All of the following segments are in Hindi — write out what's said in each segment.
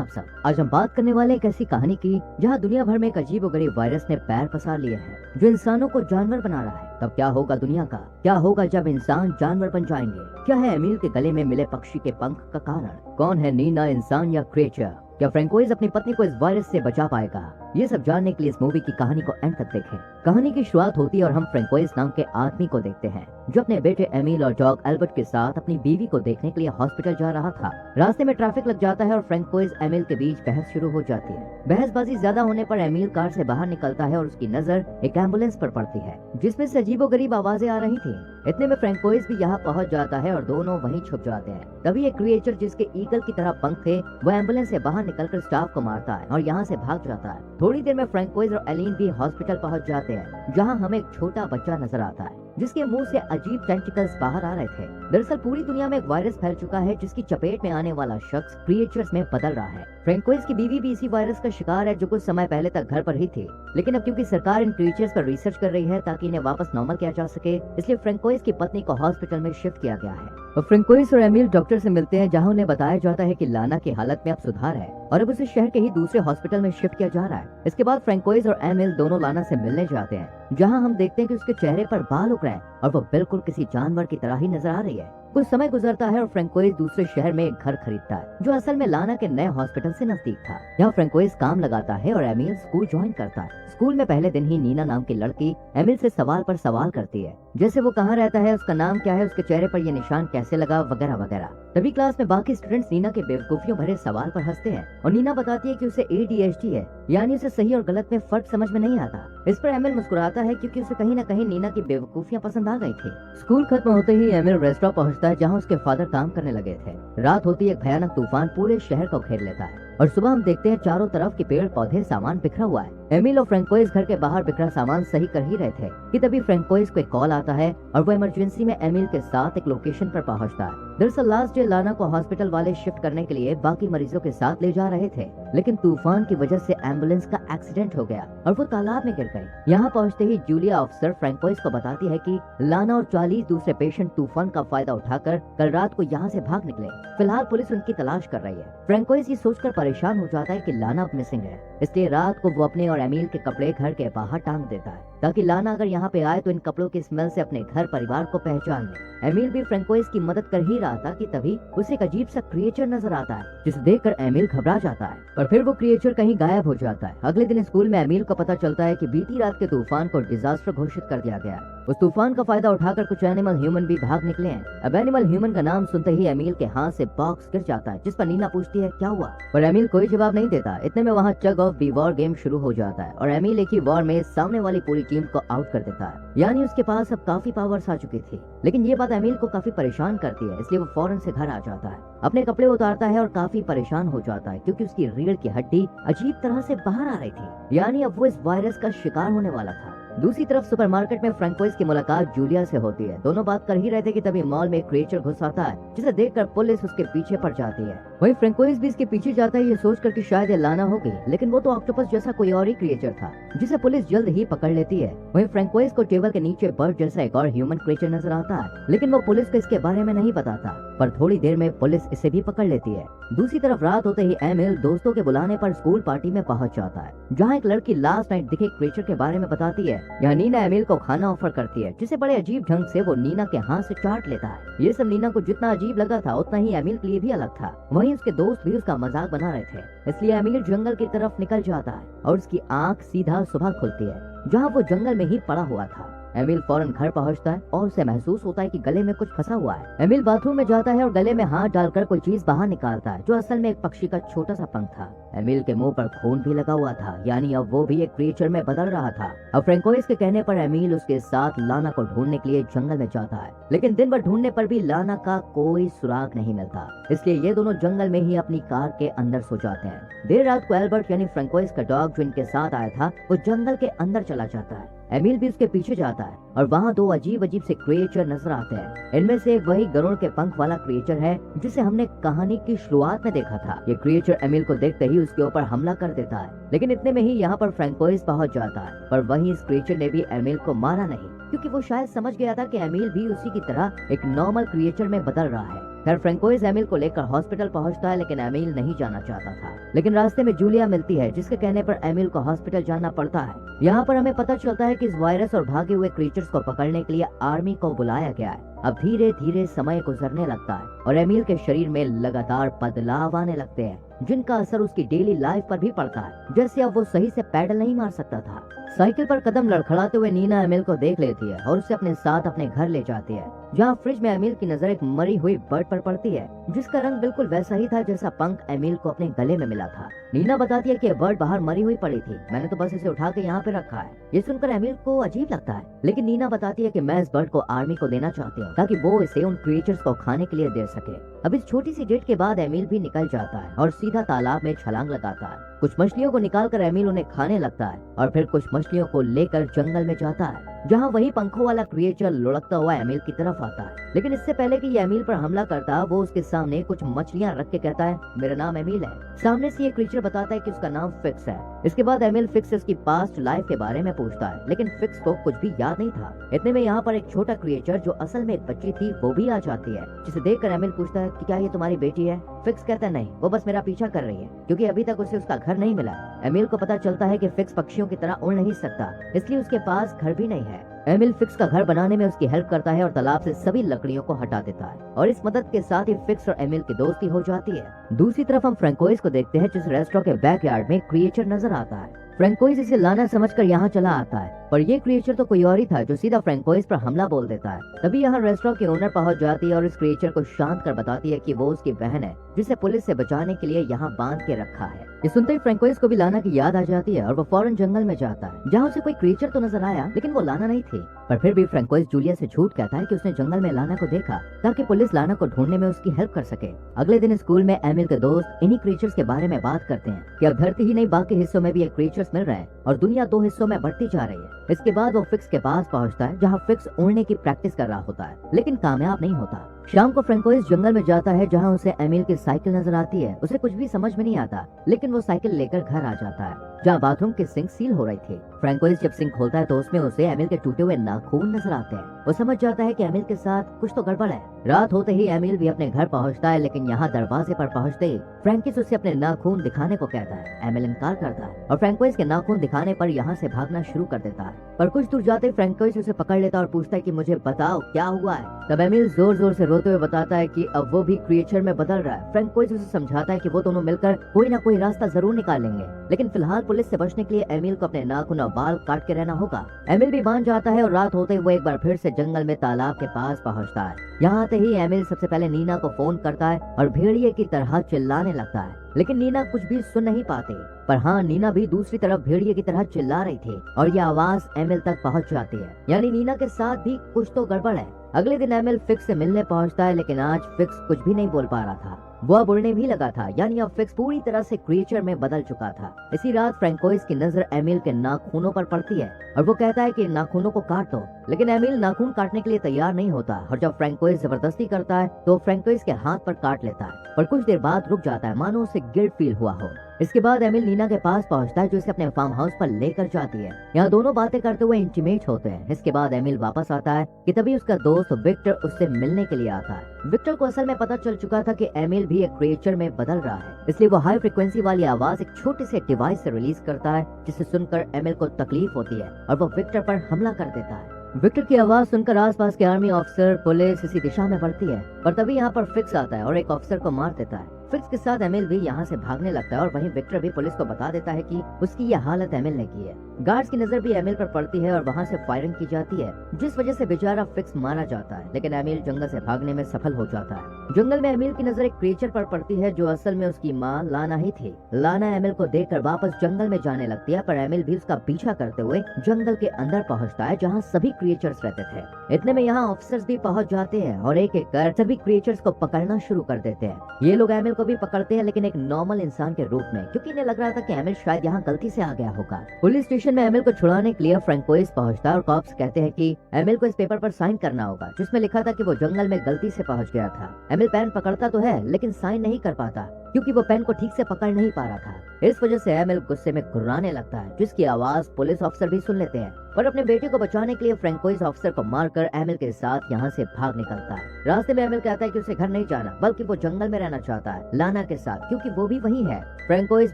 आप सब आज हम बात करने वाले एक ऐसी कहानी की जहां दुनिया भर में एक अजीबोगरीब वायरस ने पैर पसार लिए हैं जो इंसानों को जानवर बना रहा है। तब क्या होगा दुनिया का? क्या होगा जब इंसान जानवर बन जाएंगे? क्या है एमिल के गले में मिले पक्षी के पंख का कारण? कौन है नीना, इंसान या क्रिएचर? क्या फ्रैंकोइज अपनी पत्नी को इस वायरस से बचा पाएगा? ये सब जानने के लिए इस मूवी की कहानी को एंड तक देखें। कहानी की शुरुआत होती है और हम फ्रैंकोइज नाम के आदमी को देखते हैं जो अपने बेटे एमिल और डॉग एल्बर्ट के साथ अपनी बीवी को देखने के लिए हॉस्पिटल जा रहा था। रास्ते में ट्रैफिक लग जाता है और फ्रैंकोइज एमिल के बीच बहस शुरू हो जाती है। बहसबाजी ज्यादा होने पर एमिल कार से बाहर निकलता है और उसकी नजर एक एम्बुलेंस पर पड़ती है जिसमें से अजीबोगरीब आवाजें आ रही थी। इतने में फ्रैंकोइज भी यहाँ पहुँच जाता है और दोनों वहीं छुप जाते हैं। तभी एक क्रिएचर जिसके ईगल की तरह पंख थे वो एम्बुलेंस से बाहर निकलकर स्टाफ को मारता है और यहाँ से भाग जाता है। थोड़ी देर में फ्रैंकोइज और एलिन भी हॉस्पिटल पहुँच जाते हैं जहाँ हमें एक छोटा बच्चा नजर आता है जिसके मुंह से अजीब टेंटिकल्स बाहर आ रहे थे। दरअसल पूरी दुनिया में एक वायरस फैल चुका है जिसकी चपेट में आने वाला शख्स क्रिएचर्स में बदल रहा है। फ्रैंकोइज की बीवी भी इसी वायरस का शिकार है जो कुछ समय पहले तक घर पर ही थी, लेकिन अब क्योंकि सरकार इन क्रिएचर्स पर रिसर्च कर रही है ताकि इन्हें वापस नॉर्मल किया जा सके, इसलिए फ्रैंकोइज की पत्नी को हॉस्पिटल में शिफ्ट किया गया है। और फ्रैंकोइज और एमिल डॉक्टर से मिलते हैं जहाँ उन्हें बताया जाता है कि लाना की हालत में अब सुधार है और अब उसे शहर के ही दूसरे हॉस्पिटल में शिफ्ट किया जा रहा है। इसके बाद फ्रैंकोइज और एमिल दोनों लाना से मिलने जाते हैं जहाँ हम देखते हैं कि उसके चेहरे पर बाल उग रहे हैं और वो बिल्कुल किसी जानवर की तरह ही नजर आ रही है। कुछ समय गुजरता है और फ्रैंकोइज दूसरे शहर में एक घर खरीदता है जो असल में लाना के नए हॉस्पिटल से नजदीक था। यहाँ फ्रैंकोइज काम लगाता है और एमिल स्कूल ज्वाइन करता है। स्कूल में पहले दिन ही नीना नाम की लड़की एमिल से सवाल पर सवाल करती है, जैसे वो कहाँ रहता है, उसका नाम क्या है, उसके चेहरे पर ये निशान कैसे लगा, वगैरह वगैरह। तभी क्लास में बाकी स्टूडेंट्स नीना के बेवकूफियों भरे सवाल पर हंसते हैं और नीना बताती है कि उसे ADHD है, यानी उसे सही और गलत में फर्क समझ में नहीं आता। इस पर एमिल मुस्कुराता है क्योंकि उसे कहीं न कहीं नीना की बेवकूफियां पसंद आ गई थी। स्कूल खत्म होते ही एमिल रेस्टोरेंट पहुंचता है जहां उसके फादर काम करने लगे थे। रात होती एक भयानक तूफान पूरे शहर को घेर लेता है और सुबह हम देखते हैं चारों तरफ के पेड़ पौधे सामान बिखरा हुआ है। एमिल और फ्रैंकोइज घर के बाहर बिखरा सामान सही कर ही रहे थे कि तभी फ्रैंकोइज को एक कॉल आता है और वो इमरजेंसी में एमिल के साथ एक लोकेशन पर पहुंचता है। दरअसल लास्ट डे लाना को हॉस्पिटल वाले शिफ्ट करने के लिए बाकी मरीजों के साथ ले जा रहे थे, लेकिन तूफान की वजह से एम्बुलेंस का एक्सीडेंट हो गया और वो तालाब में गिर गई। यहाँ पहुँचते ही जूलिया ऑफिसर फ्रैंकोइज को बताती है कि लाना और 40 दूसरे पेशेंट तूफान का फायदा उठाकर कल रात को यहाँ से भाग निकले। फिलहाल पुलिस उनकी तलाश कर रही है। फ्रैंकोइज ये सोचकर परेशान हो जाता है कि लाना अब मिसिंग है, इसलिए रात को वो अपने और एमिल के कपड़े घर के बाहर टांग देता है ताकि लाना अगर यहाँ पे आए तो इन कपड़ों की स्मेल से अपने घर परिवार को पहचान ले। एमिल भी फ्रैंकोइज की मदद कर ही रहा था कि तभी उसे एक अजीब सा क्रिएचर नजर आता है जिसे देखकर एमिल घबरा जाता है और फिर वो क्रिएचर कहीं गायब हो जाता है। अगले दिन स्कूल में एमिल को पता चलता है कि बीती रात के तूफान को डिजास्टर घोषित कर दिया गया है। उस तूफान का फायदा उठाकर कुछ एनिमल ह्यूमन भी भाग निकले हैं। अब एनिमल ह्यूमन का नाम सुनते ही एमिल के हाथ से बॉक्स गिर जाता है जिस पर नीना पूछती है क्या हुआ, पर एमिल कोई जवाब नहीं देता। इतने में वहाँ टग ऑफ वॉर गेम शुरू हो जाता है और एमिल एक ही वॉर में सामने वाली पूरी टीम को आउट कर देता है, यानी उसके पास अब काफी पावर्स आ चुकी थी। लेकिन ये बात एमिल को काफी परेशान करती है, इसलिए वो फौरन से घर आ जाता है, अपने कपड़े उतारता है और काफी परेशान हो जाता है क्योंकि उसकी रीढ़ की हड्डी अजीब तरह से बाहर आ रही थी, यानी अब वो इस वायरस का शिकार होने वाला था। दूसरी तरफ सुपरमार्केट में फ्रैंकोइज की मुलाकात जूलिया से होती है। दोनों बात कर ही रहे थे कि तभी मॉल में एक क्रिएचर घुस आता है जिसे देखकर पुलिस उसके पीछे पड़ जाती है। वहीं फ्रैंकोइज भी इसके पीछे जाता है ये सोचकर कि शायद ये लाना होगी, लेकिन वो तो ऑक्टोपस जैसा कोई और ही क्रिएचर था जिसे पुलिस जल्द ही पकड़ लेती है। वहीं फ्रैंकोइज को टेबल के नीचे बर्ड जैसा एक और ह्यूमन क्रिएचर नजर आता है, लेकिन वो पुलिस को इसके बारे में नहीं बताता, पर थोड़ी देर में पुलिस इसे भी पकड़ लेती है। दूसरी तरफ रात होते ही एमिल दोस्तों के बुलाने पर स्कूल पार्टी में पहुंच जाता है जहाँ एक लड़की लास्ट नाइट दिखे क्रिएचर के बारे में बताती है। यहाँ नीना एमिल को खाना ऑफर करती है जिसे बड़े अजीब ढंग से वो नीना के हाथ से चाट लेता है। ये सब नीना को जितना अजीब लगा था उतना ही एमिल के लिए भी अलग था। वहीं उसके दोस्त भी उसका मजाक बना रहे थे, इसलिए एमिल जंगल की तरफ निकल जाता है और उसकी आंख सीधा सुबह खुलती है जहाँ वो जंगल में ही पड़ा हुआ था। एमिल फौरन घर पहुंचता है और उसे महसूस होता है कि गले में कुछ फंसा हुआ है। एमिल बाथरूम में जाता है और गले में हाथ डालकर कोई चीज बाहर निकालता है जो असल में एक पक्षी का छोटा सा पंख था। एमिल के मुंह पर खून भी लगा हुआ था, यानी अब वो भी एक क्रिएचर में बदल रहा था। अब फ्रैंकोइज के कहने पर एमिल उसके साथ लाना को ढूंढने के लिए जंगल में जाता है, लेकिन दिन भर ढूंढने पर भी लाना का कोई सुराग नहीं मिलता, इसलिए ये दोनों जंगल में ही अपनी कार के अंदर सो जाते हैं। देर रात को एल्बर्ट यानी फ्रैंकोइज का डॉग जो इनके साथ आया था वो जंगल के अंदर चला जाता है। एमिल भी उसके पीछे जाता है और वहाँ दो अजीब अजीब से क्रिएचर नजर आते हैं। इनमें से एक वही गरुड़ के पंख वाला क्रिएचर है जिसे हमने कहानी की शुरुआत में देखा था। ये क्रिएचर एमिल को देखते ही उसके ऊपर हमला कर देता है, लेकिन इतने में ही यहाँ पर फ्रैंकोइज पहुंच जाता है। पर वहीं इस क्रिएचर ने भी एमिल को मारा नहीं, क्योंकि वो शायद समझ गया था कि एमिल भी उसी की तरह एक नॉर्मल क्रिएचर में बदल रहा है। खैर फ्रैंकोइस एमिल को लेकर हॉस्पिटल पहुंचता है, लेकिन एमिल नहीं जाना चाहता था। लेकिन रास्ते में जूलिया मिलती है, जिसके कहने पर एमिल को हॉस्पिटल जाना पड़ता है। यहाँ पर हमें पता चलता है कि इस वायरस और भागे हुए क्रीचर्स को पकड़ने के लिए आर्मी को बुलाया गया है। अब धीरे धीरे समय गुजरने लगता है और एमिल के शरीर में लगातार बदलाव आने लगते हैं, जिनका असर उसकी डेली लाइफ पर भी पड़ता है। जैसे अब वो सही से पैडल नहीं मार सकता था। साइकिल पर कदम लड़खड़ाते हुए नीना एमिल को देख लेती है और उसे अपने साथ अपने घर ले जाती है, जहाँ फ्रिज में एमिल की नजर एक मरी हुई बर्ड पर पड़ती है, जिसका रंग बिल्कुल वैसा ही था जैसा पंख एमिल को अपने गले में मिला था। नीना बताती है कि बर्ड बाहर मरी हुई पड़ी थी, मैंने तो बस इसे उठा के यहाँ पे रखा है। ये सुनकर एमिल को अजीब लगता है, लेकिन नीना बताती है कि मैं इस बर्ड को आर्मी को देना चाहती हूँ, ताकि वो इसे उन क्रिएचर्स को खाने के लिए दे सके। अब इस छोटी सी डेट के बाद एमिल भी निकल जाता है और सीधा तालाब में छलांग लगाता है। कुछ मछलियों को निकालकर एमिल उन्हें खाने लगता है और फिर कुछ मछलियों को लेकर जंगल में जाता है, जहाँ वही पंखों वाला क्रिएचर लुढ़कता हुआ एमिल की तरफ आता है। लेकिन इससे पहले कि ये एमिल पर हमला करता, वो उसके सामने कुछ मछलियाँ रख के कहता है, मेरा नाम एमिल है। सामने से ये क्रिएचर बताता है कि उसका नाम फिक्स है। इसके बाद एमिल फिक्स से उसकी पास्ट लाइफ के बारे में पूछता है, लेकिन फिक्स को कुछ भी याद नहीं था। इतने में यहाँ पर एक छोटा क्रिएचर जो असल में एक बच्ची थी, वो भी आ जाती है, जिसे देखकर एमिल पूछता है कि क्या ये तुम्हारी बेटी है? फिक्स कहता है नहीं, वो बस मेरा पीछा कर रही है, क्योंकि अभी तक उसे उसका घर नहीं मिला। एमिल को पता चलता है कि फिक्स पक्षियों की तरह उड़ नहीं सकता, इसलिए उसके पास घर भी नहीं है। एमिल फिक्स का घर बनाने में उसकी हेल्प करता है और तालाब से सभी लकड़ियों को हटा देता है, और इस मदद के साथ ही फिक्स और एमिल की दोस्ती हो जाती है। दूसरी तरफ हम फ्रैंकोइस को देखते हैं, जिस रेस्टोरेंट के बैकयार्ड में क्रिएचर नजर आता है। फ्रैंकोइस इसे लाना समझकर यहाँ चला आता है, पर ये क्रिएचर तो कोई और ही था, जो सीधा फ्रैंकोइस पर हमला बोल देता है। तभी यहाँ रेस्टोरेंट के ओनर पहुँच जाती है और इस क्रिएचर को शांत कर बताती है कि वो उसकी बहन है, जिसे पुलिस से बचाने के लिए यहाँ बांध के रखा है। ये सुनते ही फ्रैंकोइस को भी लाना की याद आ जाती है और वो फौरन जंगल में जाता है, जहाँ उसे कोई क्रिएचर तो नजर आया, लेकिन वो लाना नहीं थी। पर फिर भी फ्रैंकोइस जूलिया से झूठ कहता है कि उसने जंगल में लाना को देखा, ताकि पुलिस लाना को ढूंढने में उसकी हेल्प कर सके। अगले दिन स्कूल में एमिल के दोस्त इन्हीं क्रिएचर्स के बारे में बात करते हैं कि अब धरती ही नहीं, बाकी हिस्सों में भी ये क्रिएचर्स मिल रहे हैं और दुनिया दो हिस्सों में बढ़ती जा रही है। इसके बाद वो फिक्स के पास पहुंचता है, जहां फिक्स उड़ने की प्रैक्टिस कर रहा होता है, लेकिन कामयाब नहीं होता। शाम को फ्रैंकोइस जंगल में जाता है, जहां उसे एमिल की साइकिल नजर आती है। उसे कुछ भी समझ में नहीं आता, लेकिन वो साइकिल लेकर घर आ जाता है, जहाँ बाथरूम की सिंक सील हो रही थी। फ्रैंकोइस जब सिंक खोलता है तो उसमें उसे एमिल के टूटे हुए नाखून नजर आते हैं। वो समझ जाता है कि एमिल के साथ कुछ तो गड़बड़ है। रात होते ही एमिल भी अपने घर पहुंचता है, लेकिन यहाँ दरवाजे पर पहुंचते ही फ्रैंकिस उसे अपने नाखून दिखाने को कहता है। एमिल इनकार करता है और फ्रैंकोइस के नाखून दिखाने पर यहाँ से भागना शुरू कर देता है। पर कुछ दूर जाते फ्रैंकोइस उसे पकड़ लेता है और पूछता है कि मुझे बताओ क्या हुआ है। तब एमिल जोर जोर से रोते हुए बताता है कि अब वो भी क्रिएचर में बदल रहा है। फ्रैंकोइस उसे समझाता है कि वो दोनों मिलकर कोई ना कोई रास्ता जरूर निकालेंगे, लेकिन फिलहाल पुलिस से बचने के लिए एमिल को अपने नाखून और बाल काट के रहना होगा। एमिल भी मान जाता है और रात होते ही वो एक बार फिर से जंगल में तालाब के पास पहुंचता है। यहाँ आते ही एमिल सबसे पहले नीना को फोन करता है और भेड़िए की तरह चिल्लाने लगता है, लेकिन नीना कुछ भी सुन नहीं पाती। पर हाँ, नीना भी दूसरी तरफ भेड़िए की तरह चिल्ला रही थी और ये आवाज एमिल तक पहुंच जाती है, यानी नीना के साथ भी कुछ तो गड़बड़ है। अगले दिन एमिल फिक्स से मिलने पहुंचता है, लेकिन आज फिक्स कुछ भी नहीं बोल पा रहा था। वो अब उड़ने भी लगा था, यानी अब फिक्स पूरी तरह से क्रिएचर में बदल चुका था। इसी रात फ्रैंकोइस की नजर एमिल के नाखूनों पर पड़ती है और वो कहता है कि नाखूनों को काट दो, लेकिन एमिल नाखून काटने के लिए तैयार नहीं होता और जब फ्रैंकोइस जबरदस्ती करता है तो फ्रैंकोइस के हाथ पर काट लेता है, पर कुछ देर बाद रुक जाता है, मानो उसे गिल्ट फील हुआ हो। इसके बाद एमिल नीना के पास पहुंचता है, जो इसे अपने फार्म हाउस पर लेकर जाती है। यहाँ दोनों बातें करते हुए इंटीमेट होते हैं। इसके बाद एमिल वापस आता है कि तभी उसका दोस्त विक्टर उससे मिलने के लिए आता है। विक्टर को असल में पता चल चुका था कि एमिल भी एक क्रिएचर में बदल रहा है, इसलिए वो हाई फ्रिक्वेंसी वाली आवाज एक छोटे से डिवाइस से रिलीज करता है, जिसे सुनकर एमिल को तकलीफ होती है और वो विक्टर पर हमला कर देता है। विक्टर की आवाज सुनकर आसपास के आर्मी ऑफिसर पुलिस इसी दिशा में बढ़ती है, पर तभी यहाँ पर फिक्स आता है और एक ऑफिसर को मार देता है। फिक्स के साथ एमिल भी यहाँ से भागने लगता है और वहीं विक्टर भी पुलिस को बता देता है कि उसकी यह हालत एमिल ने की है। गार्ड्स की नजर भी एमिल पर पड़ती है और वहाँ से फायरिंग की जाती है, जिस वजह से बेचारा फिक्स मारा जाता है, लेकिन एमिल जंगल से भागने में सफल हो जाता है। जंगल में एमिल की नजर एक क्रिएचर पर पड़ती है, जो असल में उसकी माँ लाना ही थी। लाना एमिल को देखकर वापस जंगल में जाने लगती है, पर एमिल भी उसका पीछा करते हुए जंगल के अंदर पहुँचता है, जहाँ सभी क्रिएचर्स रहते थे। इतने में यहाँ ऑफिसर्स भी पहुँच जाते हैं और एक एक कर सभी क्रिएचर्स को पकड़ना शुरू कर देते हैं। ये लोग एमिल को भी पकड़ते हैं, लेकिन एक नॉर्मल इंसान के रूप में, क्योंकि इन्हें लग रहा था कि एमिल शायद यहाँ गलती से आ गया होगा। पुलिस स्टेशन में एमिल को छुड़ाने के लिए फ्रैंकोइस पहुंचता है और कॉप्स कहते हैं कि एमिल को इस पेपर पर साइन करना होगा, जिसमें लिखा था कि वो जंगल में गलती से पहुंच गया था। एमिल पेन पकड़ता तो है, लेकिन साइन नहीं कर पाता, क्योंकि वो पेन को ठीक से पकड़ नहीं पा रहा था। इस वजह से एमिल गुस्से में गुर्राने लगता है, जिसकी आवाज पुलिस ऑफिसर भी सुन लेते हैं। और अपने बेटे को बचाने के लिए फ्रैंकोइस ऑफिसर को मारकर एमिल के साथ यहाँ से भाग निकलता है। रास्ते में एमिल कहता है कि उसे घर नहीं जाना बल्कि वो जंगल में रहना चाहता है लाना के साथ, क्योंकि वो भी वही है। फ्रैंकोइस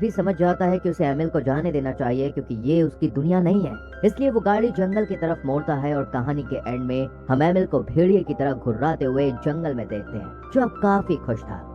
भी समझ जाता है कि उसे एमिल को जाने देना चाहिए क्योंकि ये उसकी दुनिया नहीं है, इसलिए वो गाड़ी जंगल की तरफ मोड़ता है और कहानी के एंड में हम एमिल को भेड़िए की तरह घुर्राते हुए जंगल में देखते हैं, जो अब काफी खुश था।